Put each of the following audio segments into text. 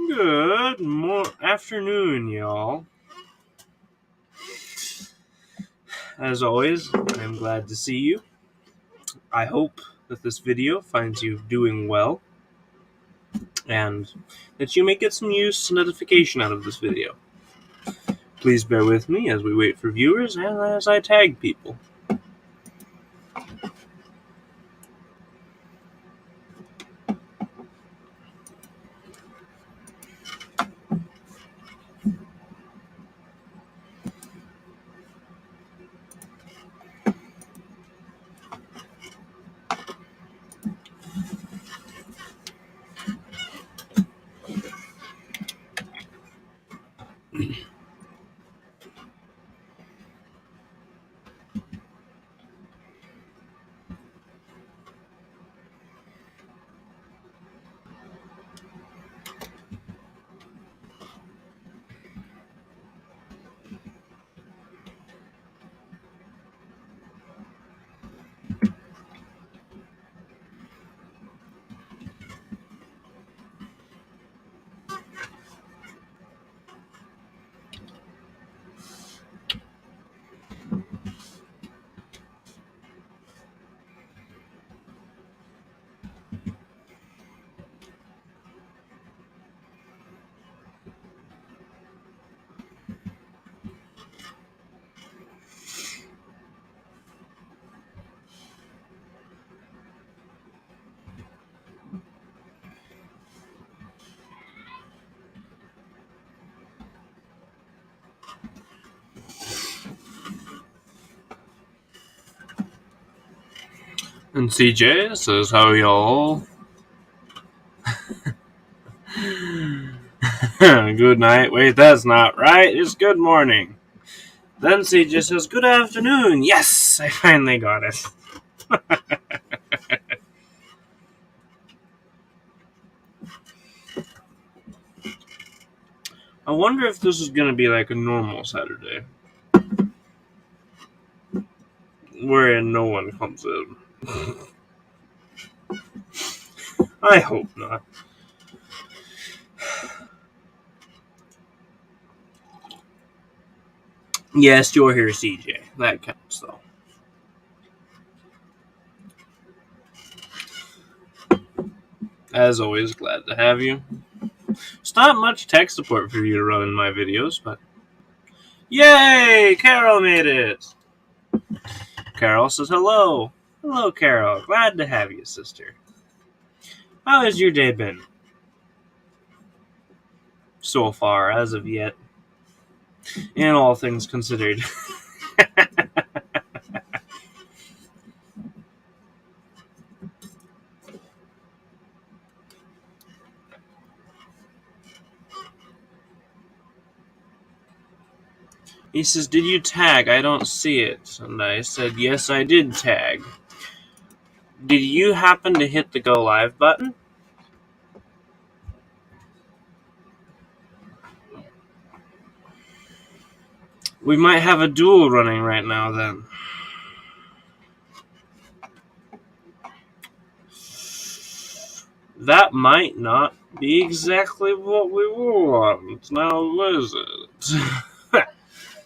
Good afternoon, y'all. As always, I'm glad to see you. I hope that this video finds you doing well, and that you may get some use and edification out of this video. Please bear with me as we wait for viewers and as I tag people. And CJ says, how y'all? Good night. Wait, that's not right. It's good morning. Then CJ says, good afternoon. Yes, I finally got it. I wonder if this is going to be like a normal Saturday, wherein no one comes in. I hope not. Yes, you're here, CJ. That counts, though. As always, glad to have you. It's not much tech support for you to run in my videos, but... Yay! Carol made it! Carol says hello. Hello, Carol. Glad to have you, sister. How has your day been? So far, as of yet. In all things considered. He says, did you tag? I don't see it. And I said, yes, I did tag. Did you happen to hit the go live button? We might have a duel running right now, then. That might not be exactly what we want. Now, is it?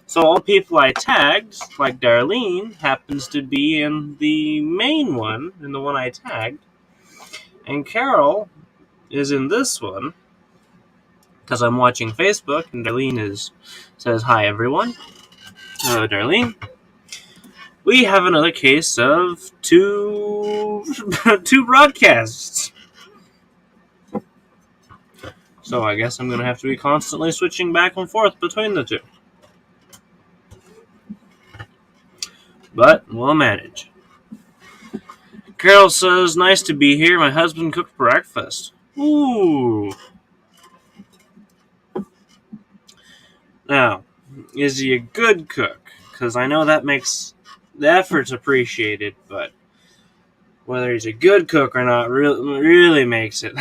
So all the people I tagged, like Darlene, happens to be in the main one, in the one I tagged. And Carol is in this one, because I'm watching Facebook, and Darlene says, hi, everyone. Hello, Darlene. We have another case of two broadcasts. So I guess I'm going to have to be constantly switching back and forth between the two. But we'll manage. Carol says, nice to be here. My husband cooked breakfast. Ooh. Now, is he a good cook? Because I know that makes the efforts appreciated, but whether he's a good cook or not really makes it.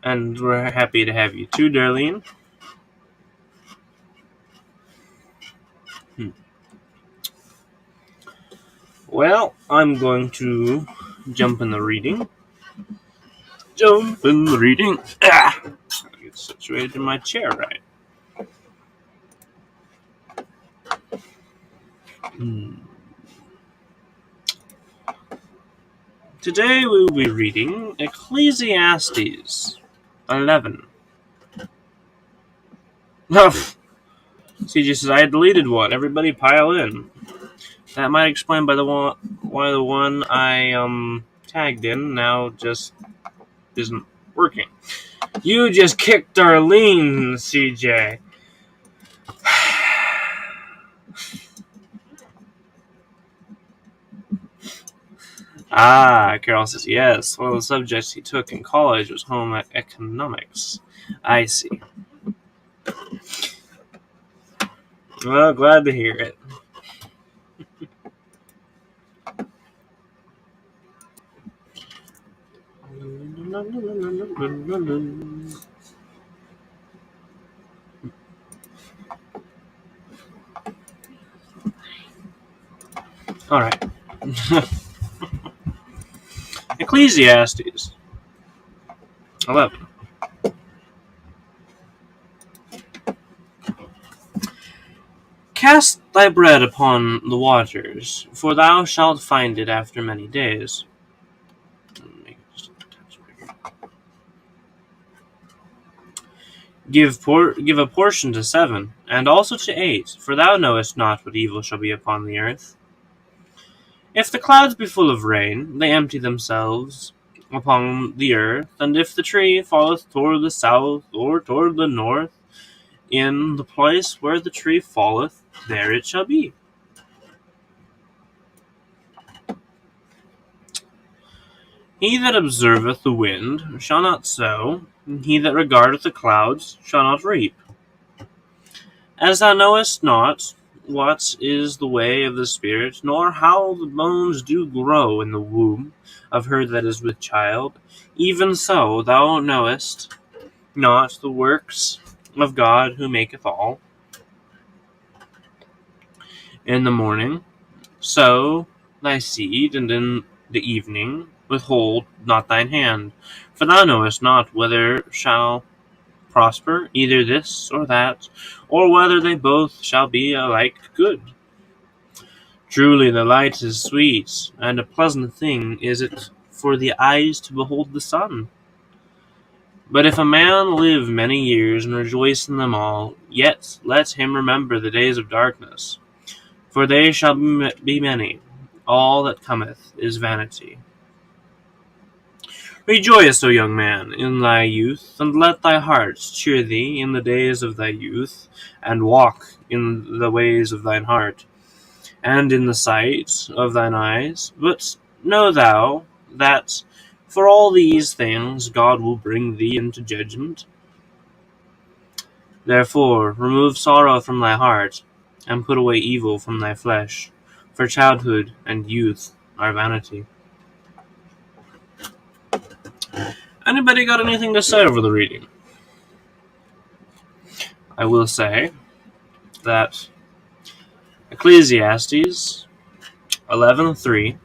And we're happy to have you too, Darlene. Well, I'm going to jump in the reading. Jump in the reading. Get situated in my chair right. Today we will be reading Ecclesiastes 11. CJ says, I deleted one. Everybody pile in. That might explain why the one I tagged in now just isn't working. You just kicked Darlene, CJ. Carol says, yes. One of the subjects he took in college was home economics. I see. Well, glad to hear it. All right. Ecclesiastes 11. Cast thy bread upon the waters, for thou shalt find it after many days. Give a portion to 7, and also to 8, for thou knowest not what evil shall be upon the earth. If the clouds be full of rain, they empty themselves upon the earth, and if the tree falleth toward the south or toward the north, in the place where the tree falleth, there it shall be. He that observeth the wind shall not sow, and he that regardeth the clouds shall not reap. As thou knowest not what is the way of the Spirit, nor how the bones do grow in the womb of her that is with child, even so thou knowest not the works of God who maketh all. In the morning sow thy seed, and in the evening withhold not thine hand, for thou knowest not whether shall prosper either this or that, or whether they both shall be alike good. Truly the light is sweet, and a pleasant thing is it for the eyes to behold the sun. But if a man live many years and rejoice in them all, yet let him remember the days of darkness, for they shall be many. All that cometh is vanity. Rejoice, O young man, in thy youth, and let thy heart cheer thee in the days of thy youth, and walk in the ways of thine heart, and in the sight of thine eyes. But know thou that for all these things God will bring thee into judgment. Therefore remove sorrow from thy heart, and put away evil from thy flesh, for childhood and youth are vanity. Anybody got anything to say over the reading? I will say that Ecclesiastes 11:3.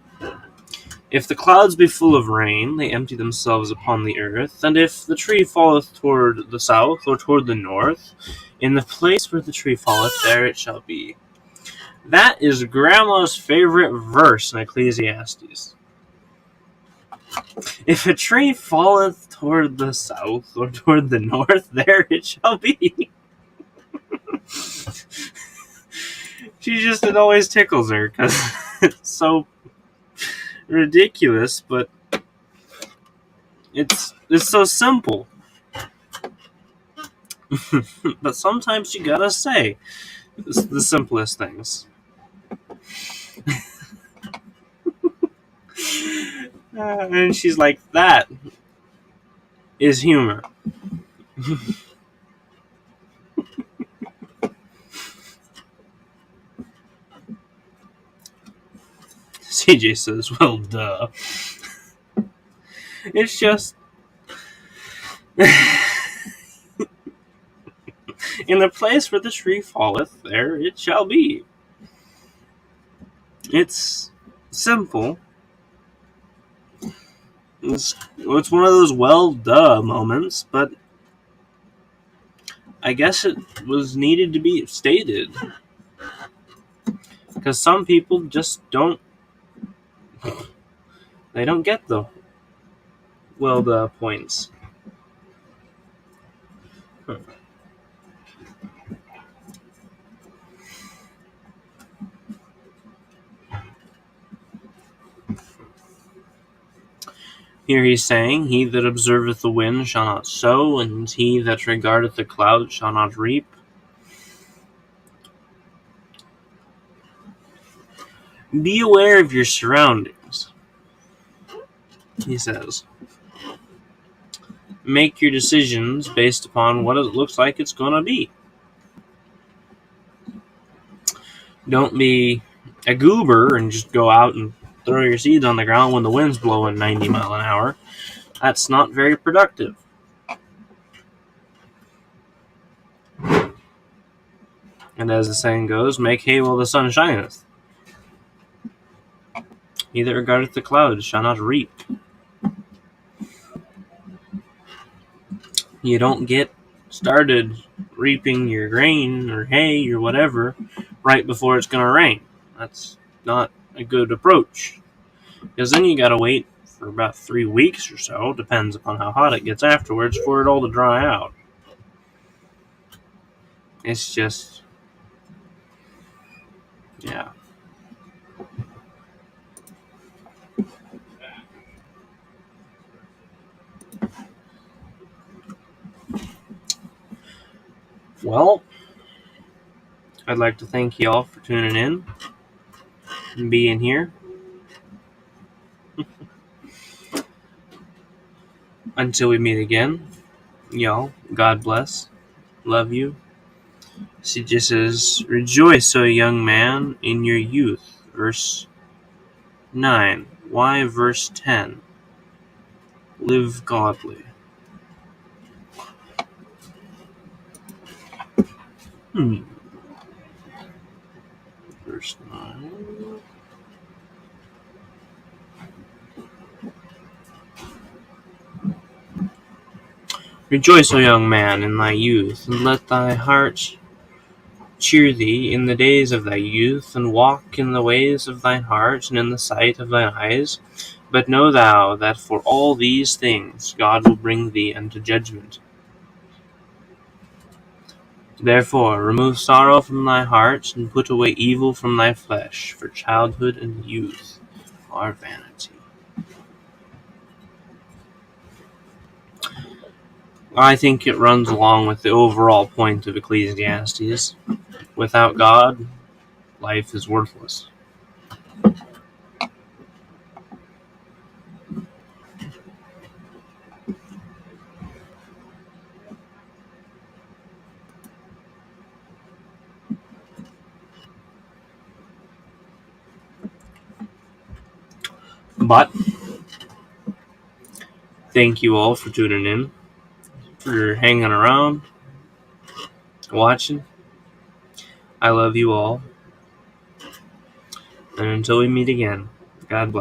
If the clouds be full of rain, they empty themselves upon the earth, and if the tree falleth toward the south or toward the north, in the place where the tree falleth, there it shall be. That is Grandma's favorite verse in Ecclesiastes. If a tree falleth toward the south or toward the north, there it shall be. It always tickles her because it's so ridiculous, but it's so simple. But sometimes you gotta say the simplest things. And she's like, that is humor. CJ says, well, duh. It's just In the place where the tree falleth, there it shall be. It's simple. It's one of those well duh moments, but I guess it was needed to be stated. Because some people just don't get the well duh points. Here he's saying, he that observeth the wind shall not sow, and he that regardeth the clouds shall not reap. Be aware of your surroundings, he says. Make your decisions based upon what it looks like it's going to be. Don't be a goober and just go out and throw your seeds on the ground when the wind's blowing 90 miles an hour. That's not very productive. And as the saying goes, make hay while the sun shineth. He that regardeth the clouds shall not reap. You don't get started reaping your grain or hay or whatever right before it's going to rain. That's not a good approach. Because then you got to wait for about 3 weeks or so, depends upon how hot it gets afterwards, for it all to dry out. It's just, yeah. Well, I'd like to thank y'all for tuning in and being here. Until we meet again, y'all, God bless. Love you. She just says, rejoice, O young man, in your youth. Verse 9. Why verse 10? Live godly. Verse 9. Rejoice, O young man, in thy youth, and let thy heart cheer thee in the days of thy youth, and walk in the ways of thine heart, and in the sight of thine eyes. But know thou that for all these things God will bring thee unto judgment. Therefore remove sorrow from thy heart, and put away evil from thy flesh, for childhood and youth are vanity. I think it runs along with the overall point of Ecclesiastes. Without God, life is worthless. But thank you all for tuning in, for hanging around, watching. I love you all. And until we meet again, God bless.